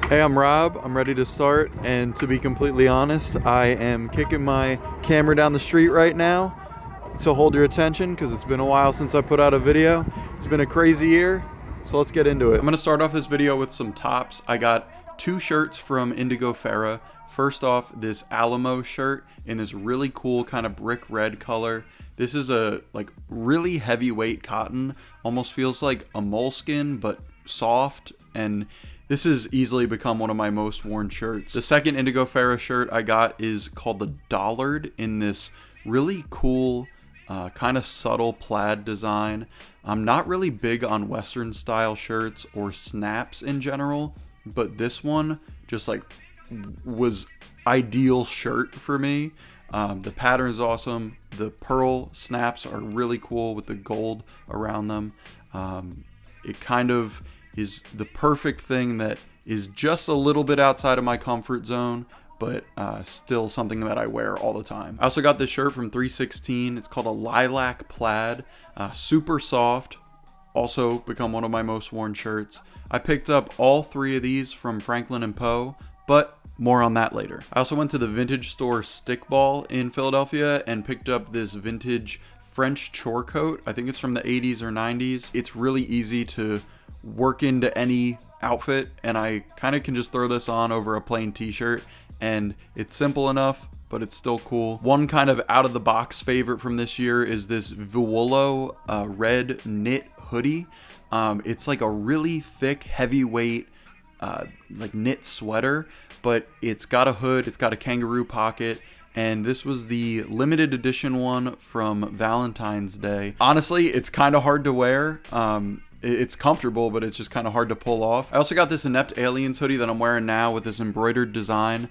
Hey, I'm Rob. I'm ready to start, and to be completely honest, I am kicking my camera down the street right now. So hold your attention, because it's been a while since I put out a video. It's been a crazy year, so let's get into it. I'm going to start off this video with some tops. I got two shirts from Indigofera. First off, this Alamo shirt in this really cool kind of brick red color. This is a really heavyweight cotton, almost feels like a moleskin, but soft, and this has easily become one of my most worn shirts. The second Indigofera shirt I got is called the Dollard in this really cool, kind of subtle plaid design. I'm not really big on Western style shirts or snaps in general, but this one just was ideal shirt for me. The pattern is awesome. The pearl snaps are really cool with the gold around them. It kind of is the perfect thing that is just a little bit outside of my comfort zone, but still something that I wear all the time. I also got this shirt from 316. It's called a lilac plaid, super soft, also become one of my most worn shirts. I picked up all three of these from Franklin & Poe, but more on that later. I also went to the vintage store Stickball in Philadelphia and picked up this vintage French chore coat. I think it's from the 80s or 90s. It's really easy to work into any outfit, and I kind of can just throw this on over a plain t-shirt, and it's simple enough, but it's still cool. One kind of out of the box favorite from this year is this vwoollo red knit hoodie. It's like a really thick, heavyweight knit sweater, but it's got a hood, it's got a kangaroo pocket, and this was the limited edition one from Valentine's Day. Honestly, it's kind of hard to wear. It's comfortable, but it's just kind of hard to pull off. I also got this Inept Aliens hoodie that I'm wearing now with this embroidered design.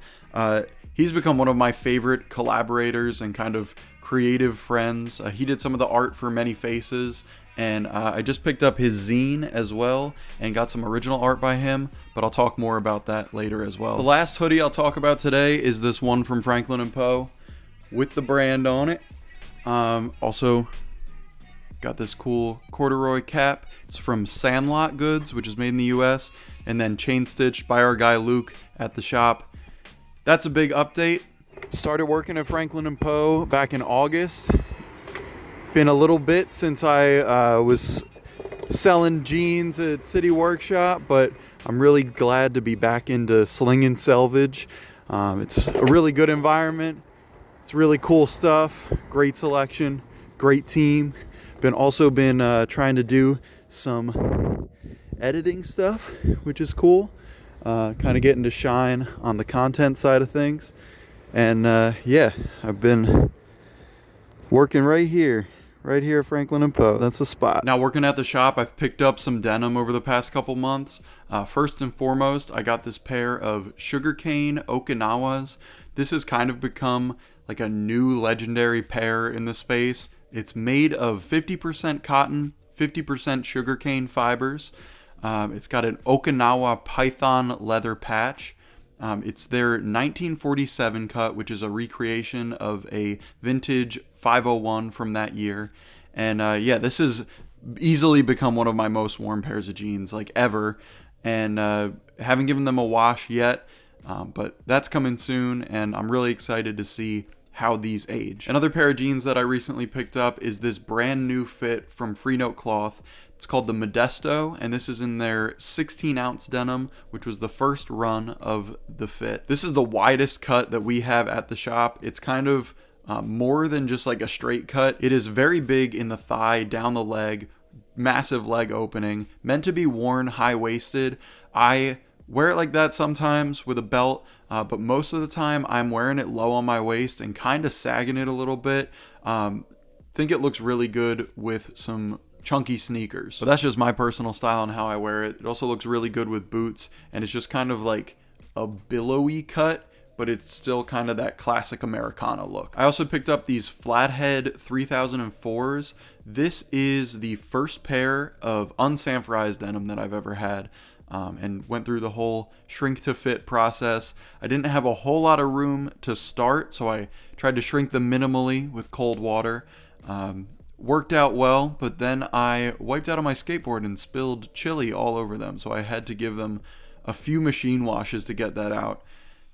He's become one of my favorite collaborators and kind of creative friends. He did some of the art for Many Faces, and I just picked up his zine as well and got some original art by him, but I'll talk more about that later as well. The last hoodie I'll talk about today is this one from Franklin & Poe with the brand on it. Also got this cool corduroy cap. It's from Sandlot Goods, which is made in the US, and then chain stitched by our guy Luke at the shop. That's a big update. Started working at Franklin & Poe back in August. Been a little bit since I was selling jeans at City Workshop, but I'm really glad to be back into sling and selvage. It's a really good environment. It's really cool stuff. Great selection. Great team. Also been trying to do some editing stuff, which is cool. Kind of getting to shine on the content side of things. And yeah, I've been working right here at Franklin & Poe. That's the spot. Now, working at the shop, I've picked up some denim over the past couple months. First and foremost, I got this pair of sugarcane Okinawas. This has kind of become like a new legendary pair in the space. It's made of 50% cotton, 50% sugarcane fibers. It's got an Okinawa python leather patch. It's their 1947 cut, which is a recreation of a vintage 501 from that year. And yeah, this has easily become one of my most worn pairs of jeans ever. And haven't given them a wash yet, but that's coming soon, and I'm really excited to see how these age. Another pair of jeans that I recently picked up is this brand new fit from Freenote Cloth. It's called the Modesto, and this is in their 16-ounce denim, which was the first run of the fit. This is the widest cut that we have at the shop. It's kind of more than just like a straight cut. It is very big in the thigh, down the leg, massive leg opening, meant to be worn high-waisted. I wear it like that sometimes with a belt, but most of the time I'm wearing it low on my waist and kind of sagging it a little bit. Think it looks really good with some chunky sneakers. But that's just my personal style and how I wear it. It also looks really good with boots, and it's just kind of like a billowy cut, but it's still kind of that classic Americana look. I also picked up these Flathead 3004s. This is the first pair of unsanforized denim that I've ever had. And went through the whole shrink to fit process. I didn't have a whole lot of room to start, so I tried to shrink them minimally with cold water. Worked out well, but then I wiped out on my skateboard and spilled chili all over them, so I had to give them a few machine washes to get that out.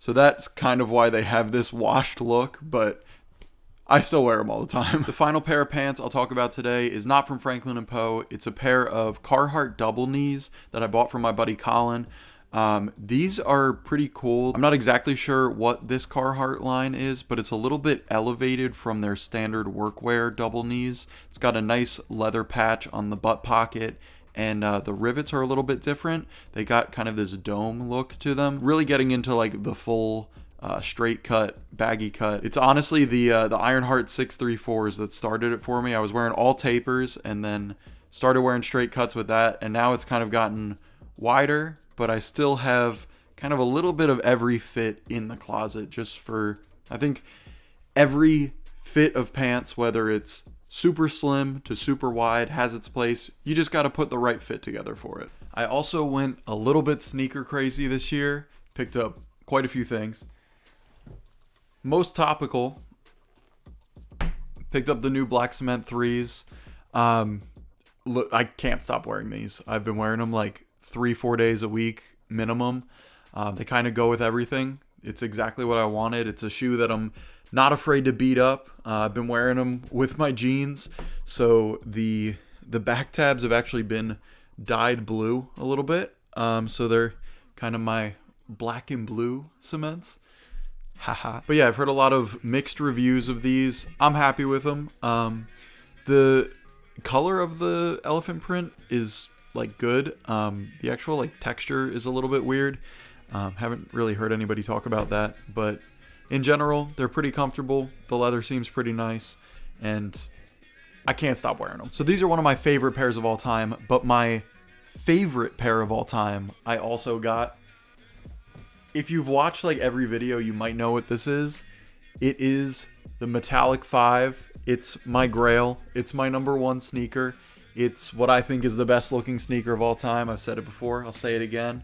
So that's kind of why they have this washed look, but I still wear them all the time. The final pair of pants I'll talk about today is not from Franklin & Poe. It's a pair of Carhartt double knees that I bought from my buddy Colin. These are pretty cool. I'm not exactly sure what this Carhartt line is, but it's a little bit elevated from their standard workwear double knees. It's got a nice leather patch on the butt pocket, and the rivets are a little bit different. They got kind of this dome look to them. Really getting into like the full straight cut, baggy cut. It's honestly the Ironheart 634s that started it for me. I was wearing all tapers and then started wearing straight cuts with that, and now it's kind of gotten wider, but I still have kind of a little bit of every fit in the closet, just for, I think every fit of pants, whether it's super slim to super wide, has its place. You just got to put the right fit together for it. I also went a little bit sneaker crazy this year, picked up quite a few things. Most topical, picked up the new Black Cement 3s. Look, I can't stop wearing these. I've been wearing them like 3-4 days a week minimum. They kind of go with everything. It's exactly what I wanted. It's a shoe that I'm not afraid to beat up. I've been wearing them with my jeans. So the back tabs have actually been dyed blue a little bit. So they're kind of my black and blue cements. Haha. But yeah, I've heard a lot of mixed reviews of these. I'm happy with them. The color of the elephant print is like good. The actual like texture is a little bit weird. Haven't really heard anybody talk about that, but in general, they're pretty comfortable. The leather seems pretty nice, and I can't stop wearing them. So these are one of my favorite pairs of all time, but my favorite pair of all time I also got. If you've watched like every video, you might know what this is. It is the Metallic 5. It's my grail. It's my number one sneaker. It's what I think is the best looking sneaker of all time. I've said it before. I'll say it again.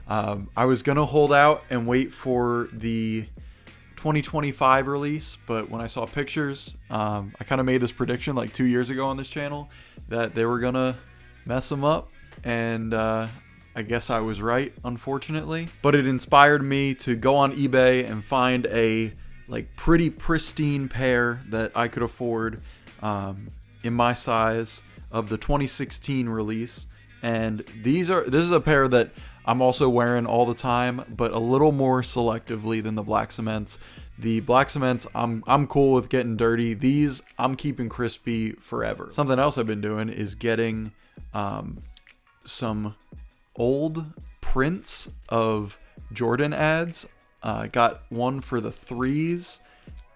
I was going to hold out and wait for the 2025 release, but when I saw pictures, I kind of made this prediction like 2 years ago on this channel that they were going to mess them up, and I guess I was right, unfortunately. But it inspired me to go on eBay and find a like pretty pristine pair that I could afford in my size of the 2016 release. And this is a pair that I'm also wearing all the time, but a little more selectively than the Black Cements. The Black Cements, I'm cool with getting dirty. These, I'm keeping crispy forever. Something else I've been doing is getting some old prints of Jordan ads. Got one for the 3s,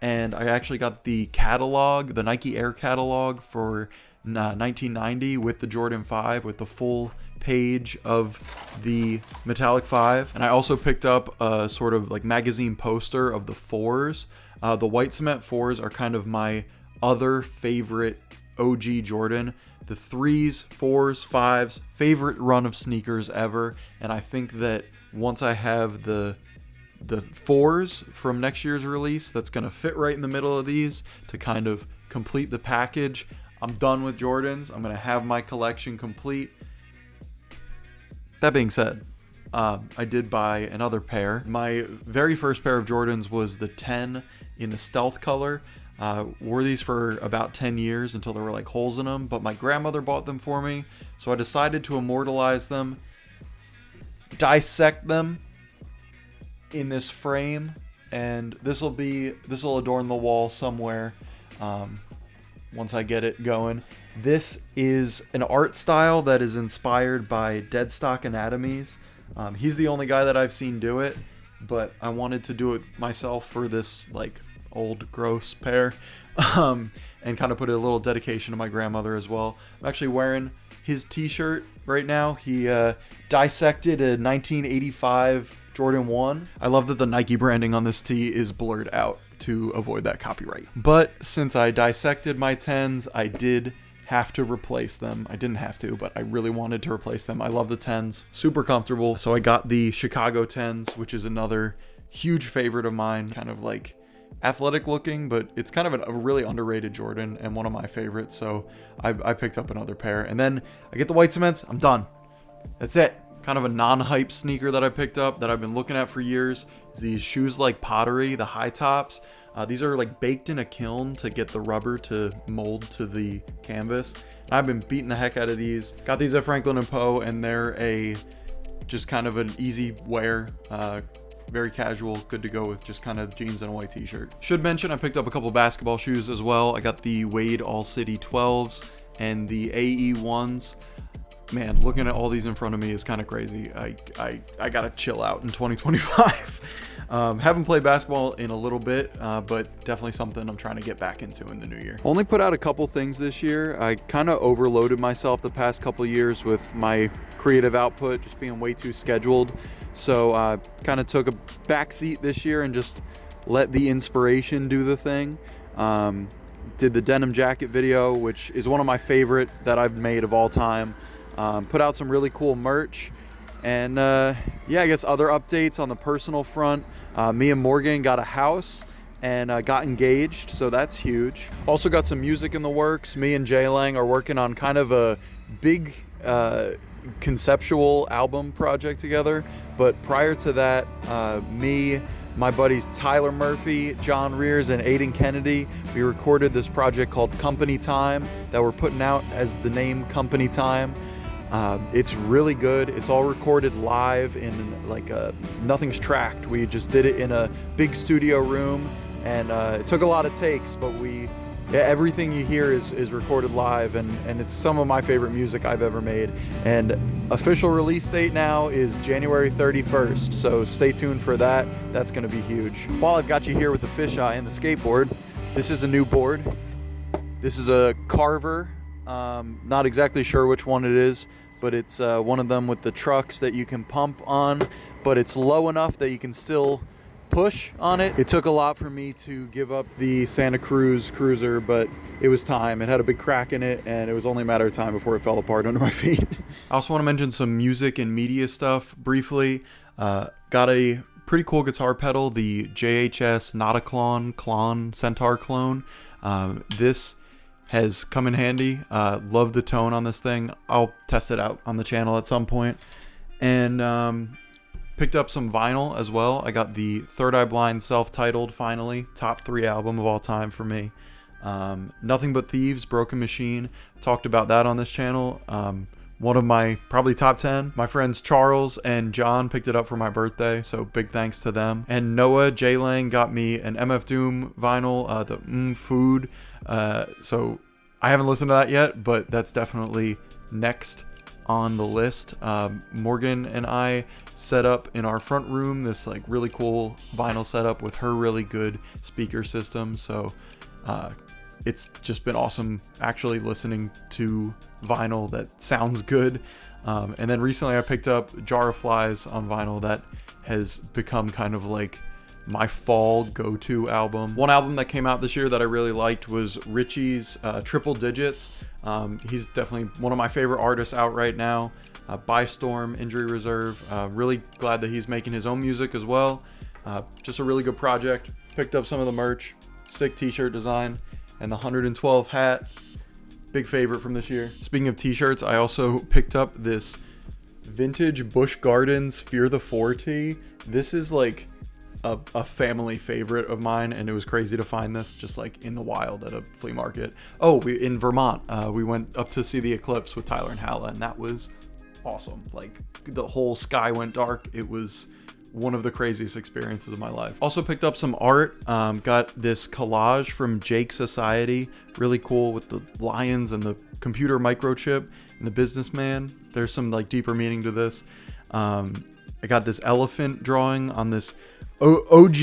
and I actually got the catalog, the Nike Air catalog for 1990 with the Jordan 5, with the full page of the Metallic 5. And I also picked up a sort of like magazine poster of the 4s. The white cement 4s are kind of my other favorite OG Jordan. The 3s, 4s, 5s, favorite run of sneakers ever. And I think that once I have the 4s from next year's release, that's going to fit right in the middle of these to kind of complete the package. I'm done with Jordans. I'm going to have my collection complete. That being said, I did buy another pair. My very first pair of Jordans was the 10 in the stealth color. Wore these for about 10 years until there were like holes in them, but my grandmother bought them for me, so I decided to immortalize them, dissect them in this frame, and this will adorn the wall somewhere once I get it going. This is an art style that is inspired by Dead Stock Anatomies. He's the only guy that I've seen do it, but I wanted to do it myself for this like old gross pair, and kind of put a little dedication to my grandmother as well. I'm actually wearing his t-shirt right now. He dissected a 1985 Jordan 1. I love that the Nike branding on this tee is blurred out to avoid that copyright. But since I dissected my 10s, I did have to replace them. I didn't have to, but I really wanted to replace them. I love the 10s, super comfortable. So I got the Chicago 10s, which is another huge favorite of mine, kind of like athletic looking, but it's kind of a really underrated Jordan and one of my favorites. So I picked up another pair, and then I get the white cements. I'm done. That's it. Kind kind of a non-hype sneaker that I picked up that I've been looking at for years is these shoes Like Pottery, the high tops. These are like baked in a kiln to get the rubber to mold to the canvas. And I've been beating the heck out of these. Got these at Franklin & Poe, and they're just kind of an easy wear, very casual, good to go with just kind of jeans and a white t-shirt. Should mention I picked up a couple basketball shoes as well. I got the Wade All City 12s and the AE 1s. Man, looking at all these in front of me is kind of crazy. I gotta chill out in 2025. Haven't played basketball in a little bit, but definitely something I'm trying to get back into in the new year. Only put out a couple things this year. I kind of overloaded myself the past couple years with my creative output, just being way too scheduled. So I kind of took a back seat this year and just let the inspiration do the thing. Did the denim jacket video, which is one of my favorite that I've made of all time. Put out some really cool merch. And yeah, I guess other updates on the personal front. Me and Morgan got a house and got engaged, so that's huge. Also got some music in the works. Me and Jay Lang are working on kind of a big conceptual album project together. But prior to that, me, my buddies Tyler Murphy, John Rears, and Aiden Kennedy, we recorded this project called Company Time that we're putting out as the name Company Time. It's really good. It's all recorded live in like nothing's tracked. We just did it in a big studio room, and it took a lot of takes, but everything you hear is recorded live, and it's some of my favorite music I've ever made. And official release date now is January 31st, so stay tuned for that. That's going to be huge. While I've got you here with the fisheye and the skateboard, this is a new board. This is a Carver. Not exactly sure which one it is, but it's one of them with the trucks that you can pump on, but it's low enough that you can still push on it. It took a lot for me to give up the Santa Cruz Cruiser, but it was time. It had a big crack in it, and it was only a matter of time before it fell apart under my feet. I also want to mention some music and media stuff briefly. Got a pretty cool guitar pedal, the JHS Nauticlon Centaur clone. This has come in handy. Love the tone on this thing. I'll test it out on the channel at some point. And picked up some vinyl as well. I got the Third Eye Blind self-titled, finally, top 3 album of all time for me. Nothing But Thieves, Broken Machine. Talked about that on this channel. One of my probably top 10. My friends Charles and John picked it up for my birthday, so big thanks to them. And Noah J. Lang got me an MF Doom vinyl, the Food. So I haven't listened to that yet, but that's definitely next on the list. Morgan and I set up in our front room this like really cool vinyl setup with her really good speaker system. So it's just been awesome actually listening to vinyl that sounds good. And then recently I picked up Jar of Flies on vinyl that has become kind of like my fall go-to album. One album that came out this year that I really liked was Richie's Triple Digits. He's definitely one of my favorite artists out right now. By Storm, Injury Reserve. Really glad that he's making his own music as well. Just a really good project. Picked up some of the merch, sick t-shirt design, and the 112 hat. Big favorite from this year. Speaking of t-shirts, I also picked up this vintage Busch Gardens Fear the 4 tee. This is like a family favorite of mine, and it was crazy to find this just like in the wild at a flea market. Oh, in Vermont, we went up to see the eclipse with Tyler and Halla, and that was awesome. Like the whole sky went dark. It was one of the craziest experiences of my life. Also picked up some art. Got this collage from Jake Society, really cool, with the lions and the computer microchip and the businessman. There's some like deeper meaning to this. I got this elephant drawing on this OG,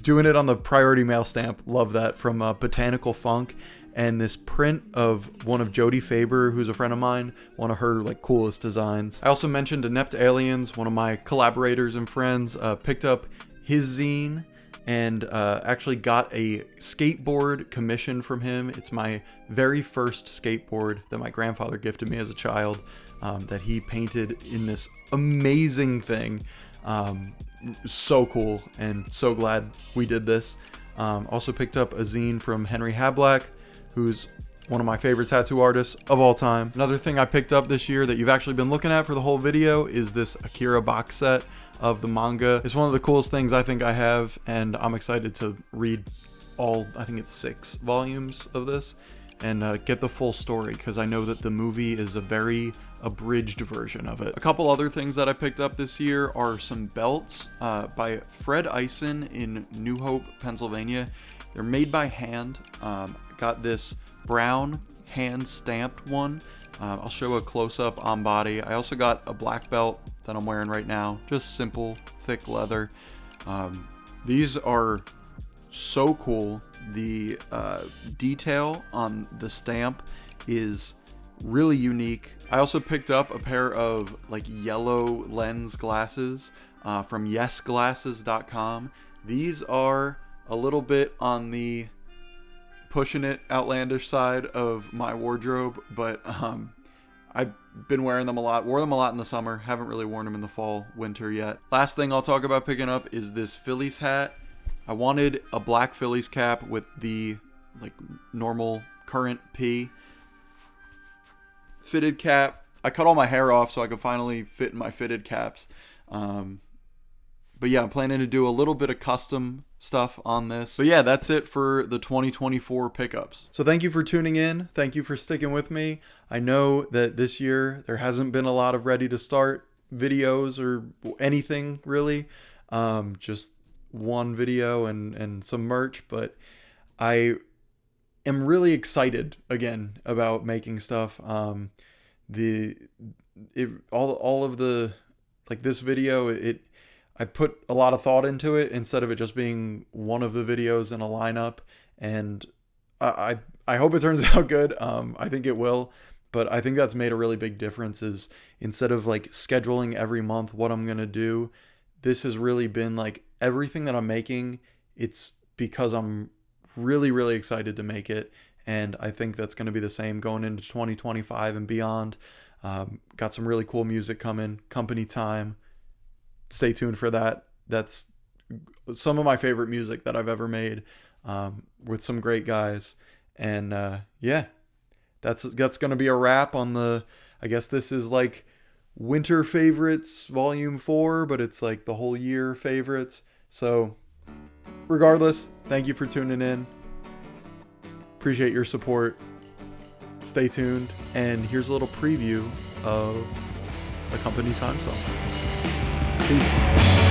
doing it on the priority mail stamp. Love that, from Botanical Funk. And this print of one of Jodie Faber, who's a friend of mine, one of her like coolest designs. I also mentioned Inept Aliens, one of my collaborators and friends. Picked up his zine and actually got a skateboard commission from him. It's my very first skateboard that my grandfather gifted me as a child, that he painted in this amazing thing. So cool, and so glad we did this. Also picked up a zine from Henry Hablack, who's one of my favorite tattoo artists of all time. Another thing I picked up this year that you've actually been looking at for the whole video is this Akira box set of the manga. It's one of the coolest things I think I have, and I'm excited to read all, I think it's 6 volumes of this, and get the full story, because I know that the movie is a very abridged version of it. A couple other things that I picked up this year are some belts by Fred Eisen in New Hope, Pennsylvania. They're made by hand. Got this brown hand stamped one. I'll show a close-up on body. I also got a black belt that I'm wearing right now, just simple thick leather. These are so cool. The detail on the stamp is really unique. I also picked up a pair of like yellow lens glasses from yesglasses.com. These are a little bit on the pushing it outlandish side of my wardrobe, but I've been wearing them a lot. Wore them a lot in the summer. Haven't really worn them in the fall, winter yet. Last thing I'll talk about picking up is this Phillies hat. I wanted a black Phillies cap with the like normal current P fitted cap. I cut all my hair off so I could finally fit in my fitted caps. But yeah, I'm planning to do a little bit of custom stuff on this. But yeah, that's it for the 2024 pickups. So thank you for tuning in. Thank you for sticking with me. I know that this year there hasn't been a lot of ready to start videos or anything really. Just one video and some merch, but I am really excited again about making stuff. All of the, like this video, I put a lot of thought into it instead of it just being one of the videos in a lineup, and I hope it turns out good. I think it will, but I think that's made a really big difference, is instead of like scheduling every month what I'm gonna do, this has really been like everything that I'm making, it's because I'm really, really excited to make it, and I think that's going to be the same going into 2025 and beyond. Got some really cool music coming, company time. Stay tuned for that. That's some of my favorite music that I've ever made, with some great guys. And yeah, that's going to be a wrap on the, I guess this is like winter favorites volume 4, but it's like the whole year favorites. So regardless, thank you for tuning in. Appreciate your support. Stay tuned. And here's a little preview of a company time song. Peace.